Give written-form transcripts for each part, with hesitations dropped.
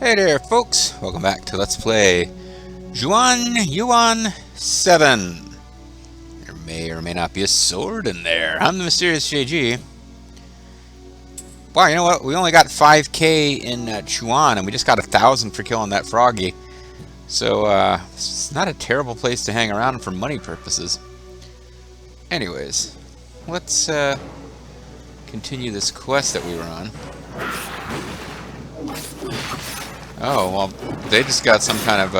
Hey there, folks! Welcome back to Let's Play Yuan 7. There may or may not be a sword in there. I'm the Mysterious JG. Wow, you know what? We only got 5k in Xuan, and we just got 1,000 for killing that froggy. So, it's not a terrible place to hang around for money purposes. Anyways, let's continue this quest that we were on. Oh, well, they just got some kind of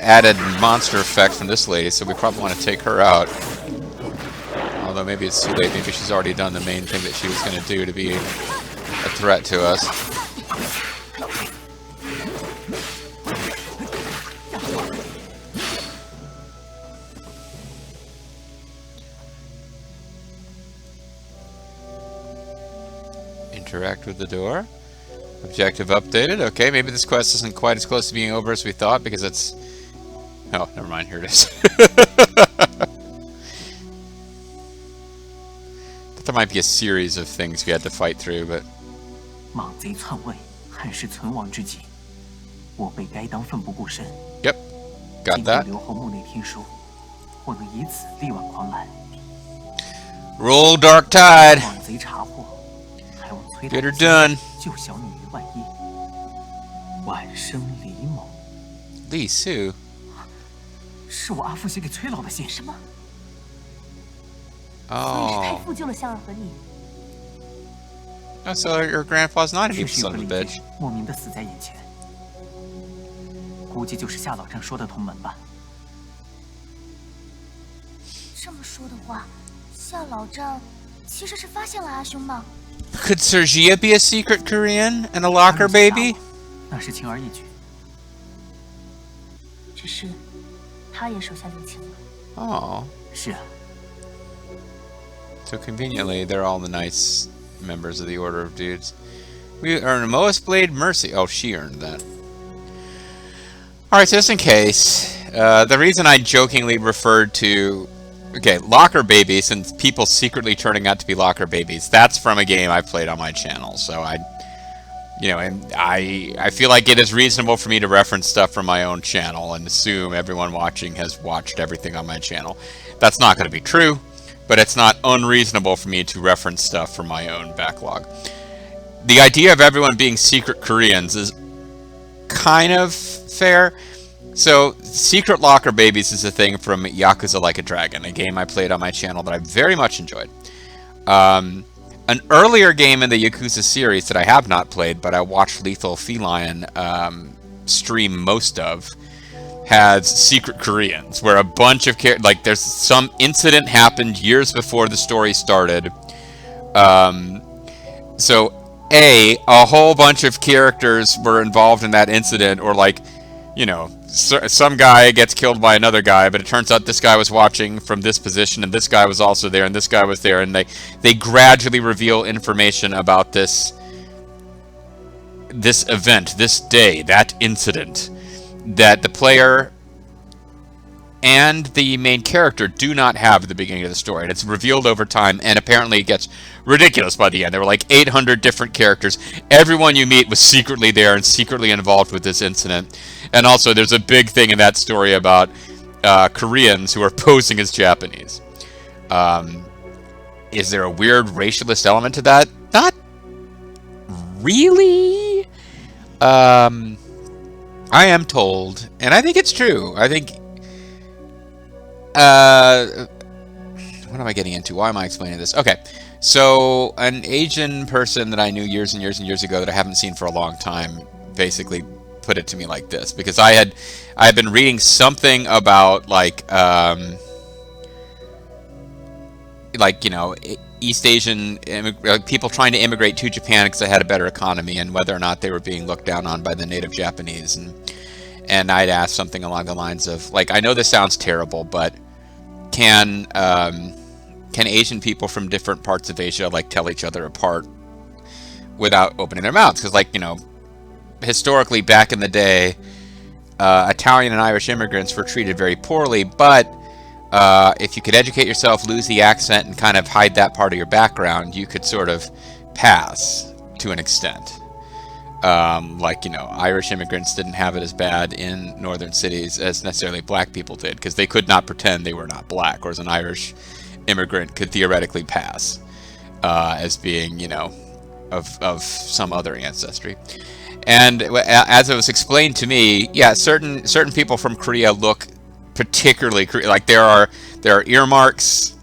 added monster effect from this lady, so we probably want to take her out. Although maybe it's too late. Maybe she's already done the main thing that she was going to do to be a threat to us. Interact with the door. Objective updated. Okay, maybe this quest isn't quite as close to being over as we thought because it's... Oh, never mind. Here it is. Thought there might be a series of things we had to fight through, but... Yep. Got that. Roll Dark Tide. Get her done. Li Su. Oh. Oh, so your grandpa's not an evil son of a bitch. Could Sergia be a secret Korean and a locker baby? Oh. So conveniently, they're all the nice members of the Order of Dudes. We earned Moas Blade Mercy. Oh, she earned that. Alright, so just in case, the reason I jokingly referred to... Okay, locker babies, and people secretly turning out to be locker babies, that's from a game I played on my channel, so I feel like it is reasonable for me to reference stuff from my own channel and assume everyone watching has watched everything on my channel. That's not going to be true, but it's not unreasonable for me to reference stuff from my own backlog. The idea of everyone being secret Koreans is kind of fair. So, Secret Locker Babies is a thing from Yakuza Like a Dragon, a game I played on my channel that I very much enjoyed. An earlier game in the Yakuza series that I have not played, but I watched Lethal Feline stream most of, has Secret Koreans, where a bunch of like there's some incident happened years before the story started. So, a whole bunch of characters were involved in that incident, or like, you know, some guy gets killed by another guy, but it turns out this guy was watching from this position, and this guy was also there, and this guy was there, and they gradually reveal information about this event, this day, that incident, that the player and the main character do not have at the beginning of the story. And it's revealed over time, and apparently it gets ridiculous by the end. There were like 800 different characters. Everyone you meet was secretly there and secretly involved with this incident. And also, there's a big thing in that story about Koreans who are posing as Japanese. Is there a weird racialist element to that? Not really. I am told, and I think it's true. I think... what am I getting into? Why am I explaining this? Okay, so an Asian person that I knew years and years and years ago that I haven't seen for a long time basically put it to me like this, because I had been reading something about like you know, East Asian people trying to immigrate to Japan because they had a better economy, and whether or not they were being looked down on by the native Japanese, and I'd asked something along the lines of, like, I know this sounds terrible, but can Asian people from different parts of Asia, like, tell each other apart without opening their mouths? Because, like, you know, historically, back in the day, Italian and Irish immigrants were treated very poorly, but if you could educate yourself, lose the accent, and kind of hide that part of your background, you could sort of pass to an extent. Like, you know, Irish immigrants didn't have it as bad in northern cities as necessarily black people did, because they could not pretend they were not black, whereas an Irish immigrant could theoretically pass as being, you know, of some other ancestry. And as it was explained to me, yeah, certain people from Korea look particularly like there are earmarks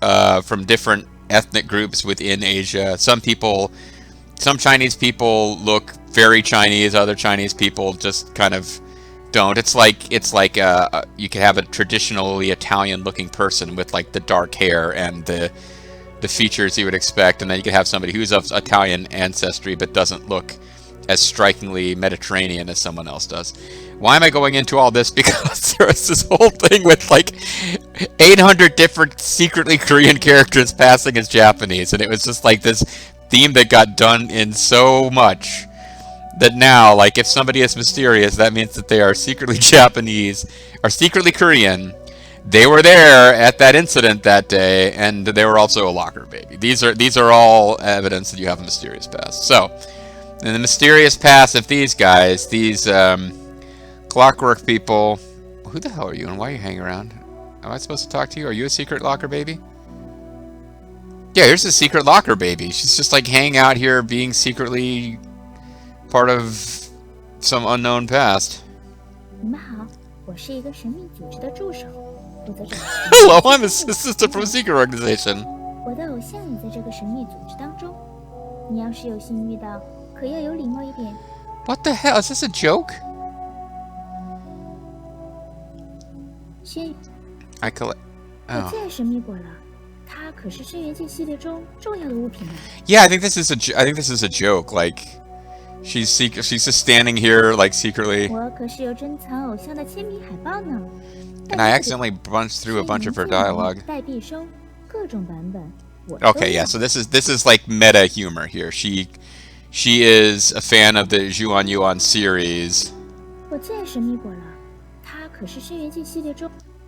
from different ethnic groups within Asia. Some Chinese people look very Chinese. Other Chinese people just kind of don't. It's like you could have a traditionally Italian-looking person with like the dark hair and the features you would expect, and then you could have somebody who's of Italian ancestry but doesn't look as strikingly Mediterranean as someone else does. Why am I going into all this? Because there was this whole thing with like 800 different secretly Korean characters passing as Japanese, and it was just like this theme that got done in so much that now, like, if somebody is mysterious, that means that they are secretly Japanese or secretly Korean. They were there at that incident that day, and they were also a locker baby. These are all evidence that you have a mysterious past. So, in the mysterious past of these guys, these clockwork people, who the hell are you and why are you hanging around? Am I supposed to talk to you? Are you a secret locker baby? Yeah, here's a secret locker baby. She's just like hanging out here being secretly part of some unknown past. Hello, I'm a sister from a secret organization. What the hell? Is this a joke? I collect. Oh. Yeah, I think this is a joke. Like, she's just standing here like secretly. And I accidentally bunched through a bunch of her dialogue. Okay, yeah. So this is like meta humor here. She is a fan of the Yuan series.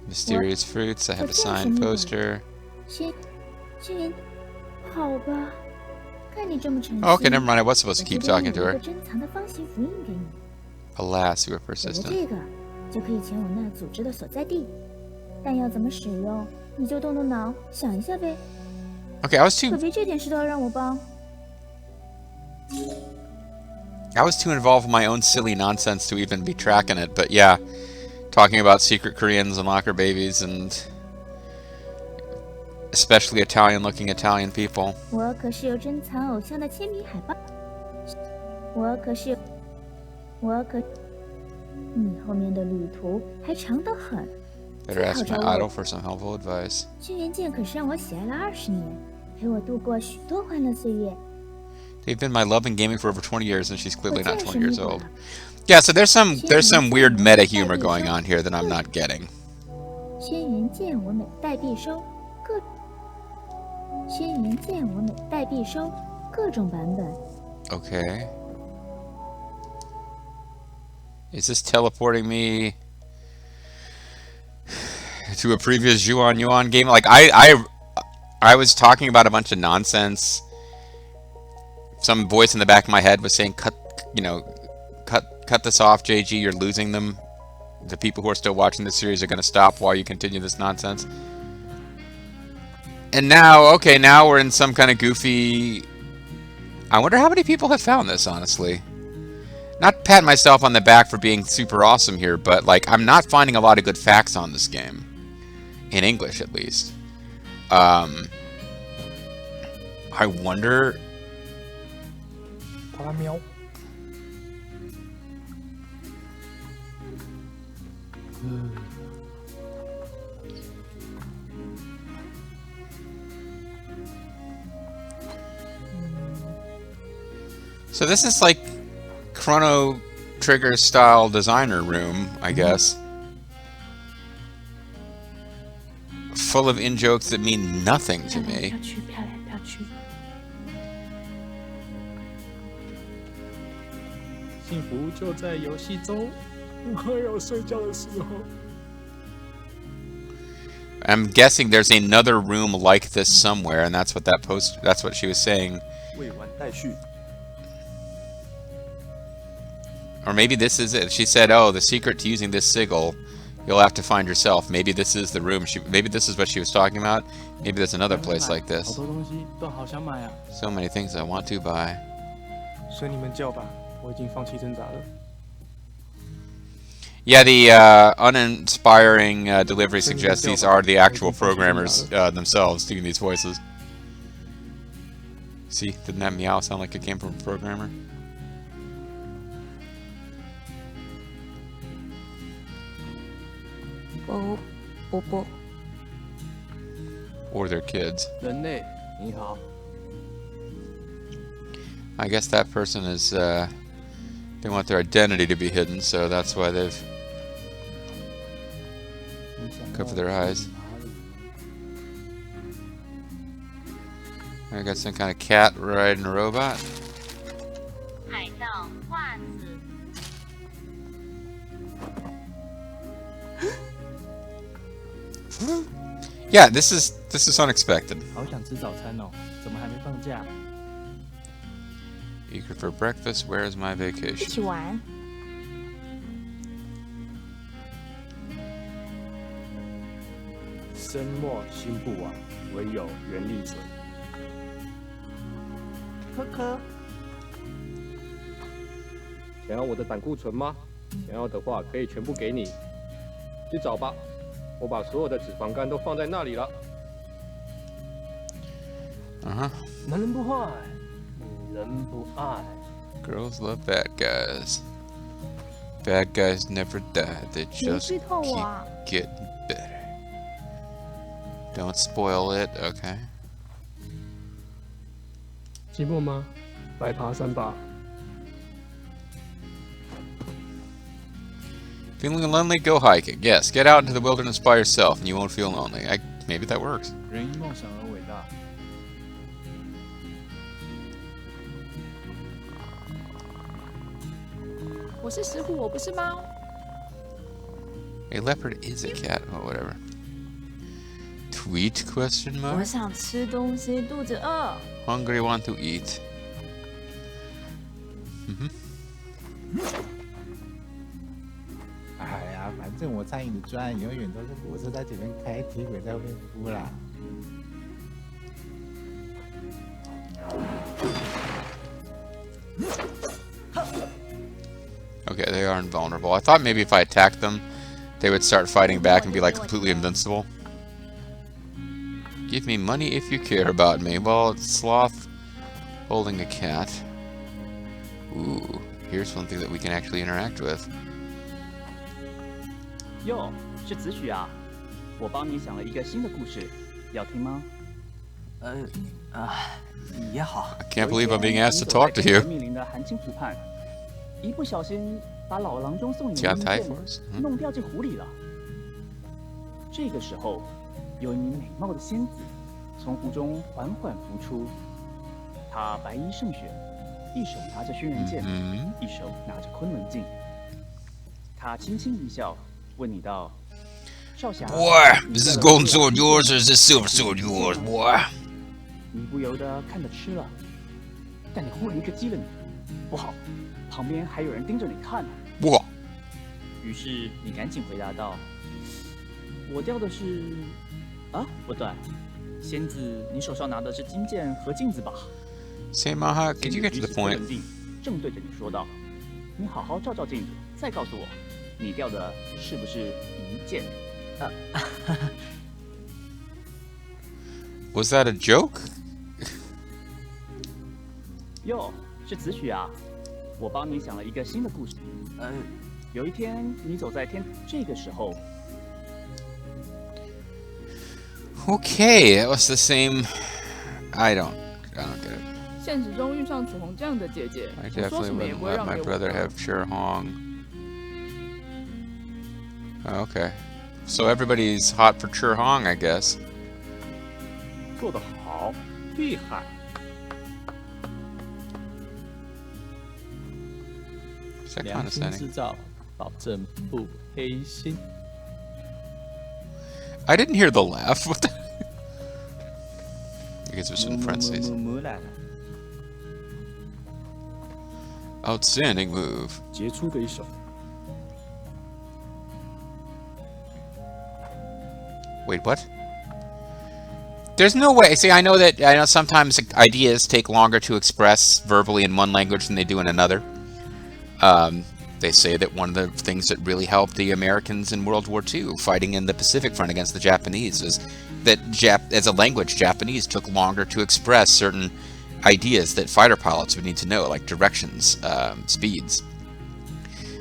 Mysterious fruits. I have a signed poster. Okay, never mind. I was supposed to keep talking to her. Alas, you were persistent. Okay, I was too involved in my own silly nonsense to even be tracking it, but yeah, talking about secret Koreans and locker babies and especially Italian-looking Italian people. Better ask my idol for some helpful advice. They've been my love in gaming for over 20 years, and she's clearly not 20 years old. Yeah, so there's some weird meta humor going on here that I'm not getting. Okay. Is this teleporting me to a previous Yuan game? Like I was talking about a bunch of nonsense. Some voice in the back of my head was saying, cut this off, JG, you're losing them. The people who are still watching this series are going to stop while you continue this nonsense. And now, okay, now we're in some kind of goofy... I wonder how many people have found this, honestly. Not pat myself on the back for being super awesome here, but, like, I'm not finding a lot of good facts on this game. In English, at least. I wonder... So this is like Chrono Trigger style designer room, I guess. Full of in-jokes that mean nothing to me. I'm guessing there's another room like this somewhere, and that's what she was saying. Or maybe this is it. She said, "Oh, the secret to using this sigil, you'll have to find yourself." Maybe this is the room. Maybe this is what she was talking about. Maybe there's another place like this. So many things I want to buy. Yeah, the uninspiring delivery suggests these are the actual programmers themselves doing these voices. See, didn't that meow sound like it came from a programmer? Or their kids. I guess that person is, they want their identity to be hidden, so that's why they've covered their eyes. I got some kind of cat riding a robot. Yeah, this is unexpected. Eager for breakfast. Where is my vacation? Xuan. 生莫心不亡，唯有缘力存。科科，想要我的胆固醇吗？想要的话，可以全部给你。去找吧，我把所有的脂肪肝都放在那里了。男人不坏，女人不爱。 Girls love bad guys. Bad guys never die. They just keep getting better. Don't spoil it, okay? 寂寞吗？来爬山吧。 Feeling lonely? Go hiking. Yes, get out into the wilderness by yourself and you won't feel lonely. Maybe that works. 人因梦想而伟大。 我是石虎，我不是猫。 A leopard is a cat. Oh, whatever. Tweet question 我 mark? 想吃东西，肚子饿。 Hungry, want to eat. 哎呀，反正我餐饮的专案永远都是火车在前面开，铁轨在后面敷啦。 Okay, they are invulnerable. I thought maybe if I attacked them, they would start fighting back and be like completely invincible. Give me money if you care about me. Well, it's Sloth holding a cat. Ooh, here's one thing that we can actually interact with. 哟，是子许啊！我帮你想了一个新的故事，要听吗？也好。 I can't believe I'm being asked to talk to you. 密林的寒青湖畔，一不小心把老郎中送你的加银剑台for us. 弄掉进湖里了。这个时候，有一名美貌的仙子从湖中缓缓浮出，她白衣胜雪，一手拿着轩辕剑，一手拿着昆仑镜。她轻轻一笑，问你道：“少侠 Boy, is this golden sword yours or is this silver sword yours, boy? 你不由得看得吃了，但你忽然一个激了你，不好，旁边还有人盯着你看呢。 Whoa. 于是你赶紧回答道：“我掉的是……啊，不对，仙子，你手上拿的是金剑和镜子吧？” Say, Maha, could you get to the point? 正对着你说道：“你好好照照镜子，再告诉我，你掉的是不是一剑？” Was that a joke? 哟，是子许啊！我帮你想了一个新的故事。有一天你走在天，这个时候。 Okay, that was the same. I don't get it. 现实中遇上楚红这样的姐姐， I 我说 definitely 什么也 wouldn't 不会 let 让 my 给我 brother 的。 have Hong. Okay. So everybody's hot for Hong, I guess. 做得好，厉害！ Is that 良心 condescending? 制造，保证不黑心。 I didn't hear the laugh. What the? I guess it was in parentheses. 木来了。Outstanding move. 杰出的一手。 Wait, what? There's no way. See, I know sometimes ideas take longer to express verbally in one language than they do in another. They say that one of the things that really helped the Americans in World War II fighting in the Pacific Front against the Japanese is that as a language, Japanese took longer to express certain ideas that fighter pilots would need to know, like directions, speeds.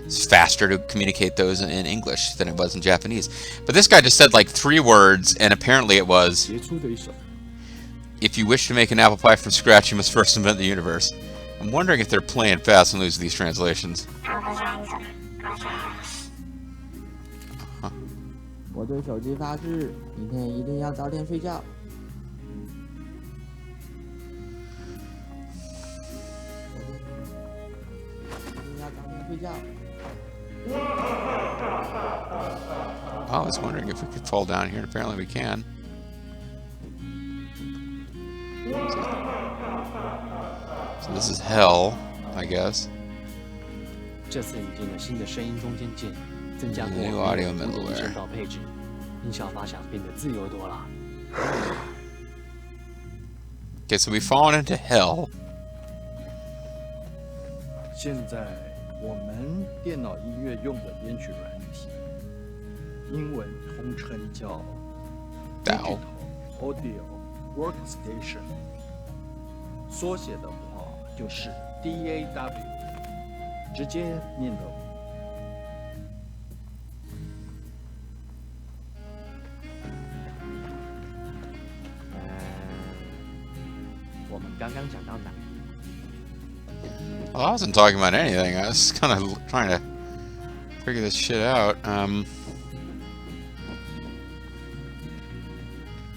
It's faster to communicate those in English than it was in Japanese. But this guy just said like 3 words, and apparently it was, 杰出的一手。 if you wish to make an apple pie from scratch, you must first invent the universe. I'm wondering if they're playing fast and loose with these translations. 我对手机发誓，明天一定要早点睡觉。一定要早点睡觉。 I was wondering if we could fall down here, and apparently we can. So this is hell, I guess. 这次引进了新的声音中间键，增加过 New audio middleware 声道配置，音效发响变得自由多了。 Okay, so we've fallen into hell. 现在我们电脑音乐用的编曲软体，英文通称叫 Dow. Digital Audio Workstation， 缩写的话就是 DAW， 直接念的。我们刚刚讲到哪？ Well, I wasn't talking about anything. I was kind of trying to figure this shit out.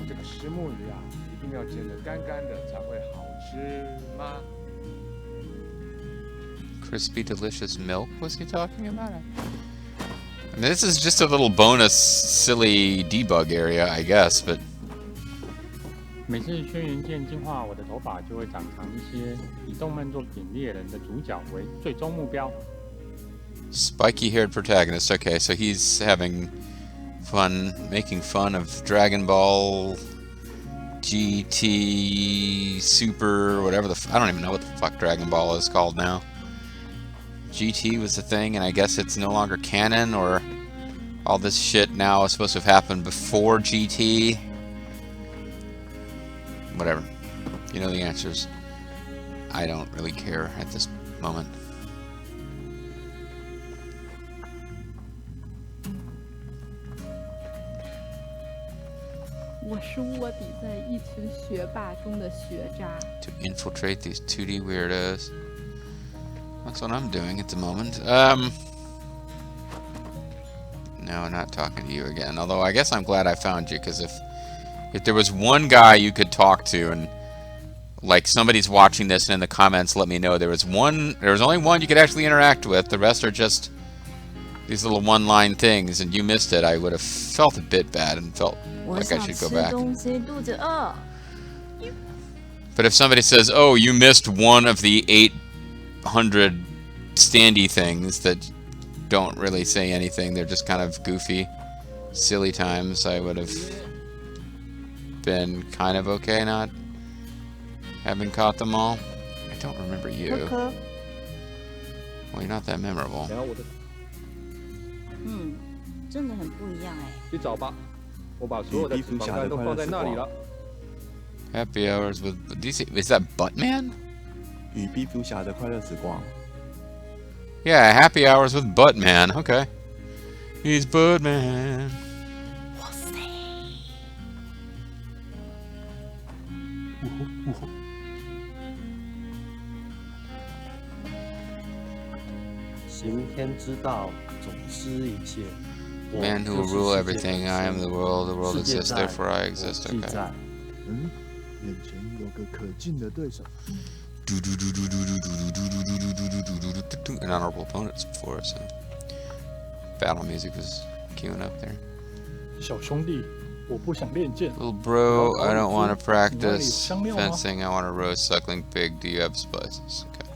这个石目鱼啊，一定要煎得干干的才会好吃吗？ Crispy, delicious milk, was he talking about? I mean, this is just a little bonus, silly debug area, I guess, but... 每次轩辕剑进化，我的头发就会长长一些，以动漫作品猎人的主角为最终目标。 Spiky-haired protagonist. Okay, so he's having fun, making fun of Dragon Ball GT Super, whatever I don't even know what the fuck Dragon Ball is called now. GT was the thing, and I guess it's no longer canon, or all this shit now is supposed to have happened before GT. Whatever. You know the answers. I don't really care at this moment. To infiltrate these 2D weirdos. That's what I'm doing at the moment. No, not talking to you again. Although I guess I'm glad I found you, because if there was one guy you could talk to, and like somebody's watching this and in the comments let me know there was only one you could actually interact with, the rest are just these little one-line things, and you missed it, I would have felt a bit bad and felt like I should go back. But if somebody says, oh, you missed one of the 800 standy things that don't really say anything, they're just kind of goofy, silly times, I would have been kind of okay not having caught them all. I don't remember you. Well, you're not that memorable. 真的很不一样哎。去找吧，我把所有的脂肪肝都放在那里了。 Happy hours with... Is that Buttman? 与蝙蝠侠的快乐时光。 Yeah, happy hours with Buttman. Okay. He's Buttman. 哇塞！行天之道，总施一切。 Man who will rule everything. I am the world exists, therefore I exist. Okay. 眼前有个可敬的对手。 An honorable opponents before us. Battle music was queuing up there. 小兄弟，我不想练剑。 Little bro, I don't want to practice fencing. I want to roast suckling pig. Do you have spices? Okay.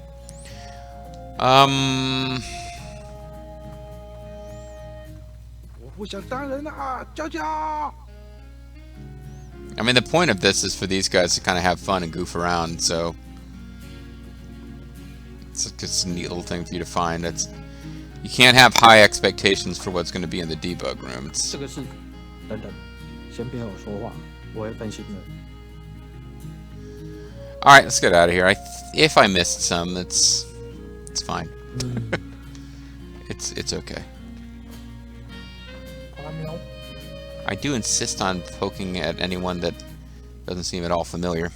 我不想当人啊，教教。I mean, the point of this is for these guys to kind of have fun and goof around, so it's just a neat little thing for you to find. You can't have high expectations for what's going to be in the debug room. 这个是，等等，先别和我说话，我会分心的。 All right, let's get out of here. If I missed some, it's fine. It's okay. I do insist on poking at anyone that doesn't seem at all familiar.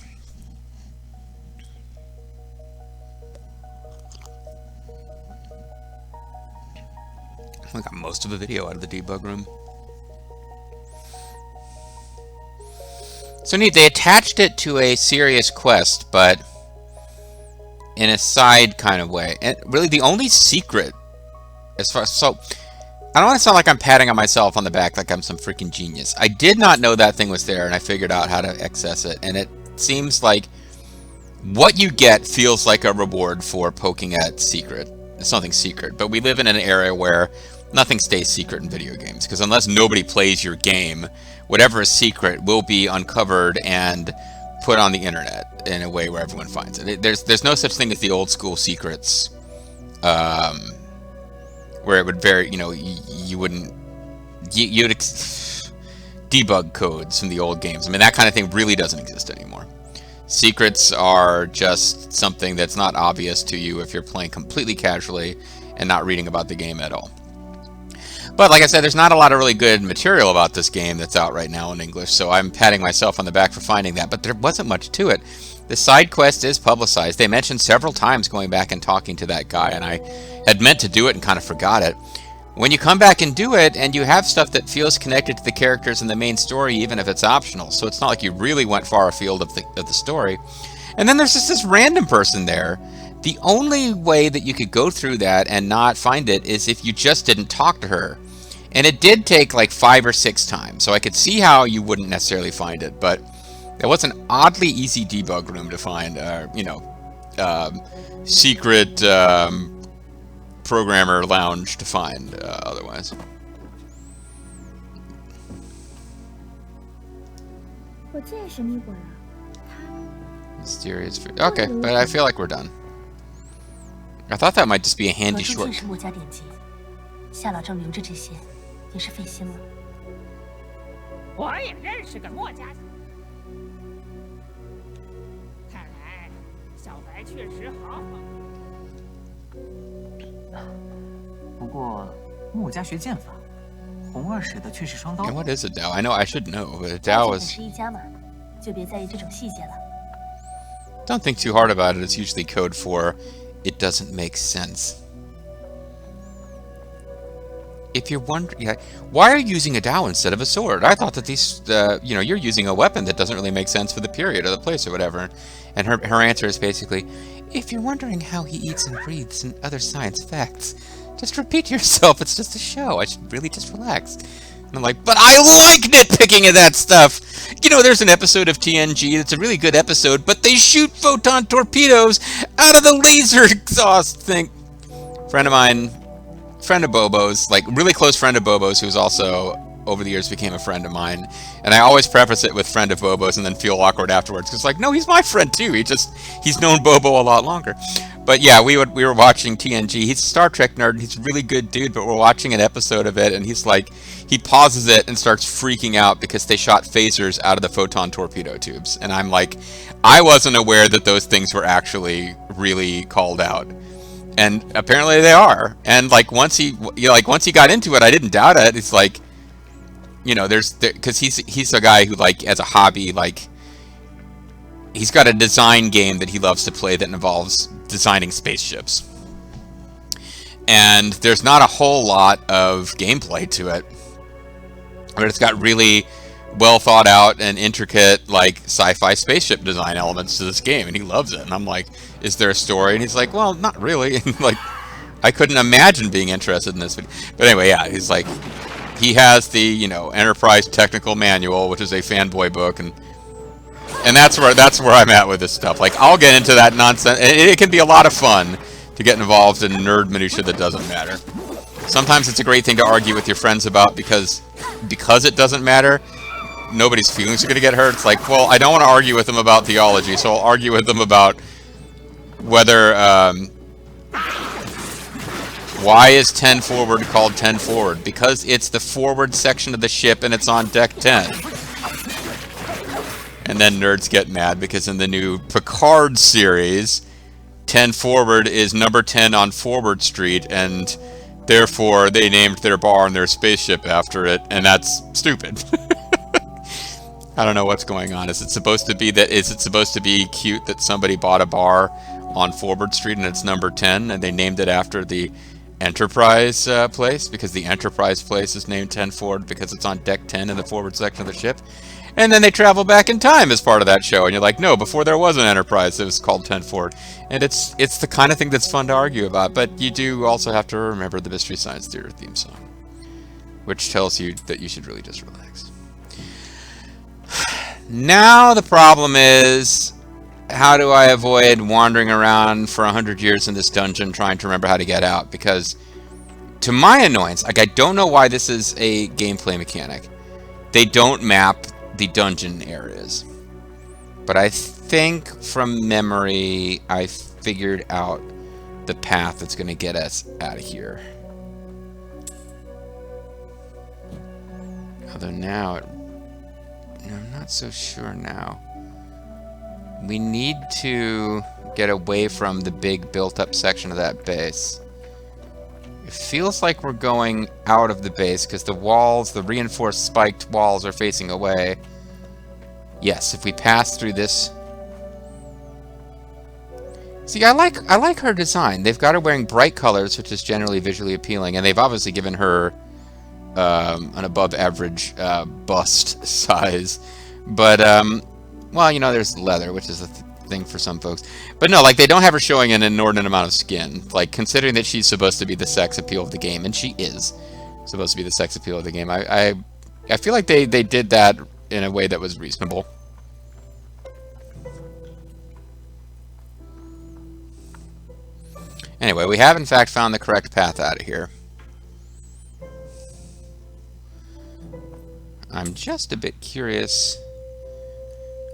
I got most of the video out of the debug room. So neat, they attached it to a serious quest, but in a side kind of way. And really the only secret, so I don't want to sound like I'm patting on myself on the back like I'm some freaking genius. I did not know that thing was there, and I figured out how to access it, and it seems like what you get feels like a reward for poking at something secret. But we live in an area where nothing stays secret in video games, because unless nobody plays your game, whatever is secret will be uncovered and put on the internet in a way where everyone finds it. There's no such thing as the old school secrets, where it would you'd debug codes from the old games. I mean, that kind of thing really doesn't exist anymore. Secrets are just something that's not obvious to you if you're playing completely casually and not reading about the game at all. But like I said, there's not a lot of really good material about this game that's out right now in English, so I'm patting myself on the back for finding that, but there wasn't much to it. The side quest is publicized. They mentioned several times going back and talking to that guy, and I had meant to do it and kind of forgot it. When you come back and do it, and you have stuff that feels connected to the characters in the main story, even if it's optional, so it's not like you really went far afield of the story. And then there's just this random person there. The only way that you could go through that and not find it is if you just didn't talk to her. And it did take like 5 or 6 times, so I could see how you wouldn't necessarily find it, but it was an oddly easy debug room to find, secret programmer lounge to find otherwise. Mysterious. Okay, but I feel like we're done. I thought that might just be a handy short. 下了证明这些也是费心了。我也认识个墨家。看来小白确实好好。不过墨家学剑法，红二使的却是双刀。 And what is a Dao? I know I should know, but a Dao is. 是一家嘛，就别在意这种细节了。 Don't think too hard about it. It's usually code for it doesn't make sense. If you're wondering, why are you using a Dao instead of a sword? I thought that these, you're using a weapon that doesn't really make sense for the period or the place or whatever. And her answer is basically, if you're wondering how he eats and breathes and other science facts, just repeat to yourself, it's just a show. I should really just relax. And I'm like, but I like nitpicking at that stuff. You know, there's an episode of TNG that's a really good episode, but they shoot photon torpedoes out of the laser exhaust thing. Friend of Bobo's, like really close friend of Bobo's, who's also over the years became a friend of mine. And I always preface it with friend of Bobo's and then feel awkward afterwards. Because like, no, he's my friend too. He's known Bobo a lot longer. But yeah, we were watching TNG. He's a Star Trek nerd, and he's a really good dude, but we're watching an episode of it, and he's like, he pauses it and starts freaking out because they shot phasers out of the photon torpedo tubes. And I'm like, I wasn't aware that those things were actually really called out. And apparently they are. And like once he got into it, I didn't doubt it. It's like, because he's a guy who, like, as a hobby, like, he's got a design game that he loves to play that involves designing spaceships. And there's not a whole lot of gameplay to it, but it's got really well thought out and intricate, like, sci-fi spaceship design elements to this game, and he loves it. And I'm like, is there a story? And he's like, well, not really. And like, I couldn't imagine being interested in this video. But anyway, yeah, he's like, he has the, Enterprise Technical Manual, which is a fanboy book, and that's where I'm at with this stuff. Like, I'll get into that nonsense. It can be a lot of fun to get involved in nerd minutia that doesn't matter. Sometimes it's a great thing to argue with your friends about because it doesn't matter. Nobody's feelings are going to get hurt. It's like, well, I don't want to argue with them about theology, so I'll argue with them about whether why is 10 forward called 10 forward? Because it's the forward section of the ship and it's on deck 10. And then nerds get mad because in the new Picard series, 10 forward is number 10 on Forward Street, and therefore they named their bar and their spaceship after it, and that's stupid. I don't know what's going on. Is it supposed to be cute that somebody bought a bar on Forward Street and it's number 10 and they named it after the Enterprise place because the Enterprise place is named 10 forward because it's on deck 10 in the forward section of the ship? And then they travel back in time as part of that show, and you're like, no, before there was an Enterprise, it was called 10 forward. And it's the kind of thing that's fun to argue about, but you do also have to remember the Mystery Science Theater theme song, which tells you that you should really just relax. Now the problem is, how do I avoid wandering around for 100 years in this dungeon trying to remember how to get out? Because, to my annoyance, like, I don't know why this is a gameplay mechanic. They don't map the dungeon areas. But I think from memory, I figured out the path that's going to get us out of here. Although now, I'm not so sure now. We need to get away from the big built-up section of that base. It feels like we're going out of the base because the walls, the reinforced spiked walls, are facing away. Yes, if we pass through this. See, I like her design. They've got her wearing bright colors, which is generally visually appealing, and they've obviously given her an above-average bust size. But well, you know, there's leather, which is a thing for some folks. But no, like, they don't have her showing an inordinate amount of skin. Like, considering that she's supposed to be the sex appeal of the game, and she is supposed to be the sex appeal of the game, I feel like they did that in a way that was reasonable. Anyway, we have in fact found the correct path out of here. I'm just a bit curious.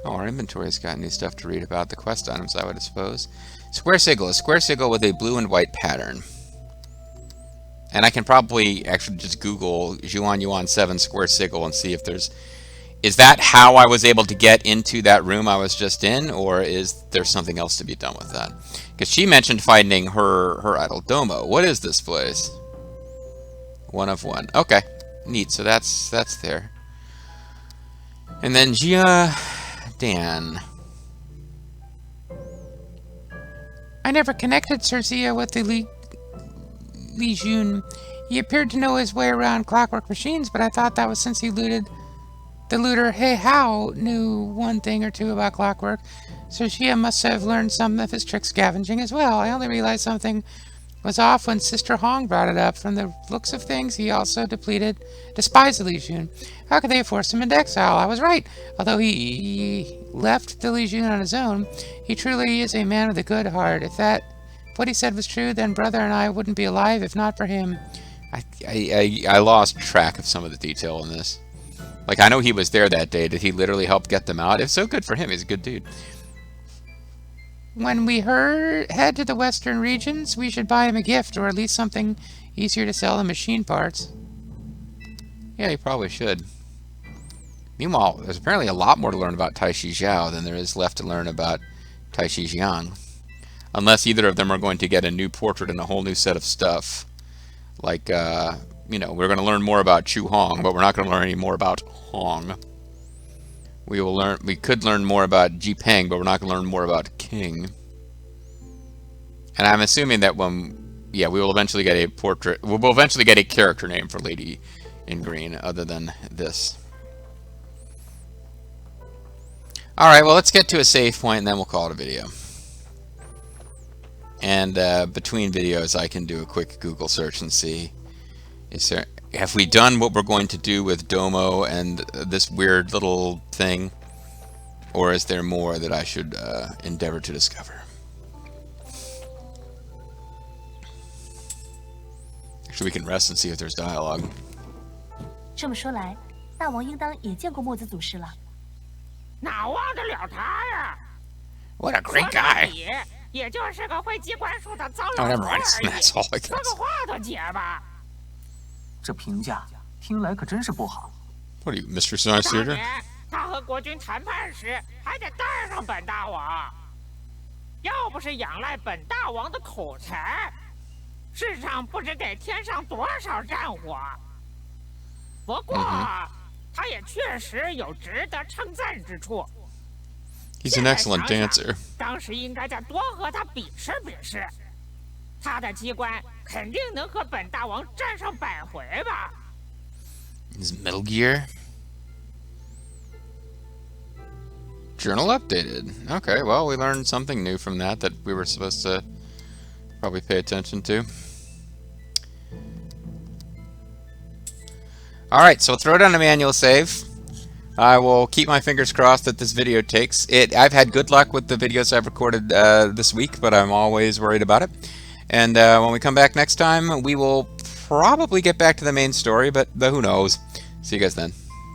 Oh, our inventory's got new stuff to read about. The quest items, I would suppose. Square sigil. A square sigil with a blue and white pattern. And I can probably actually just Google Yuan 7 square sigil and see if there's... Is that how I was able to get into that room I was just in? Or is there something else to be done with that? Because she mentioned finding her idol Domo. What is this place? One of one. Okay. Neat. So that's there. And then Jia... Dan. I never connected Sir Zia with the Li Jun. He appeared to know his way around clockwork machines, but I thought that was since he looted. The looter He Hao knew one thing or two about clockwork. Sir Zia must have learned some of his trick scavenging as well. I only realized something was off when Sister Hong brought it up. From the looks of things, he also despised the Li Jun. How could they have forced him into exile? I was right. Although he left the Li Jun on his own, he truly is a man with a good heart. If what he said was true, then Brother and I wouldn't be alive if not for him. I lost track of some of the detail in this. Like, I know he was there that day. Did he literally help get them out? If so, good for him. He's a good dude. When we head to the western regions, we should buy him a gift, or at least something easier to sell than machine parts. Yeah, you probably should. Meanwhile, there's apparently a lot more to learn about Tai Shi Zhao than there is left to learn about Tai Shi Jiang. Unless either of them are going to get a new portrait and a whole new set of stuff. Like, you know, we're going to learn more about Chu Hong, but we're not going to learn any more about Hong. We could learn more about Ji Peng, but we're not going to learn more about King. And I'm assuming that we will eventually get a portrait. We'll eventually get a character name for Lady in Green, other than this. Alright, well, let's get to a save point, and then we'll call it a video. And between videos, I can do a quick Google search and see, have we done what we're going to do with Domo and this weird little thing? Or is there more that I should endeavor to discover? Actually, we can rest and see if there's dialogue. 这么说来，大王应当也见过墨子祖师了。哪忘得了他呀 What a great guy! 也就是个会机关术的糟 Oh, 老 never 头 mind. 而已。 That's all I 说 guess. 个话都结巴。这评价听来可真是不好。 What are you, Mr. Science 当 Theater? 年他和国君谈判时，还得带上本大王。要不是仰赖本大王的口才，世上不知给添上多少战火。不过，他也确实有值得称赞之处。 He's an excellent dancer. 当时应该再多和他比试比试，他的机关肯定能和本大王战上100回吧。 His Metal Gear? Journal updated. Okay, well, we learned something new from that we were supposed to probably pay attention to. Alright, so throw down a manual save. I will keep my fingers crossed that this video takes. I've had good luck with the videos I've recorded this week, but I'm always worried about it. And when we come back next time, we will probably get back to the main story, but who knows. See you guys then.